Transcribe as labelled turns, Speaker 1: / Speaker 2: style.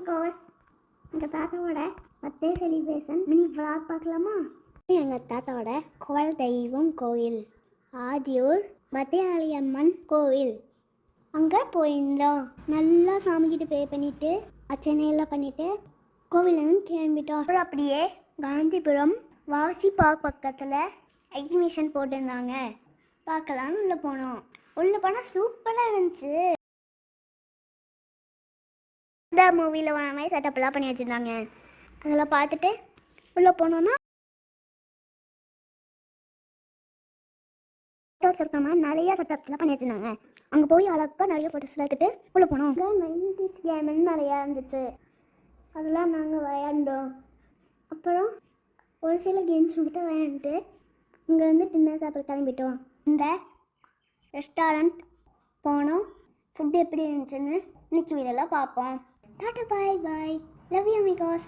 Speaker 1: Amigos. எங்கள் தாத்தாவோட birthday celebration mini vlog பார்க்கலாமா? எங்கள் தாத்தாவோட குவல் தெய்வம் கோயில் ஆதியூர் பத்தியாளியம்மன் கோவில். அங்கே போயிருந்தோம். நல்லா சாமிக்கிட்ட பே பண்ணிவிட்டு அர்ச்சனையெல்லாம் பண்ணிவிட்டு கோவிலேருந்து கிளம்பிட்டோம். அப்புறம் அப்படியே காந்திபுரம் வாசி பார்க் பக்கத்தில் எக்ஸிபிஷன் போட்டிருந்தாங்க. பார்க்கலான்னு உள்ளே போனோம். உள்ளே போனால் சூப்பராக இருந்துச்சு. இந்த மூவியில் வர மாதிரி செட்டப்லாம் பண்ணி வச்சுருந்தாங்க. அதெல்லாம் பார்த்துட்டு உள்ளே போனோன்னா ஃபோட்டோஸ் இருக்கிற மாதிரி நிறைய செட்டப்ஸ்லாம் பண்ணி வச்சுருந்தாங்க. அங்கே போய் அழகாக நிறைய ஃபோட்டோஸ்லாம் எடுத்துகிட்டு உள்ளே போனோம். 90s கேம்னு நிறையா இருந்துச்சு. அதெல்லாம் நாங்கள் விளையாண்டோம். அப்புறம் ஒரு சில கேம்ஸ் மட்டும் விளையாண்டுட்டு இங்கே வந்து டின்னர் சாப்பிட கிளம்பிட்டோம். இந்த ரெஸ்டாரண்ட் போனோம். ஃபுட்டு எப்படி இருந்துச்சுன்னு இன்னைக்கு வீடியோவில் பார்ப்போம். Tata bye bye. Love you amigos.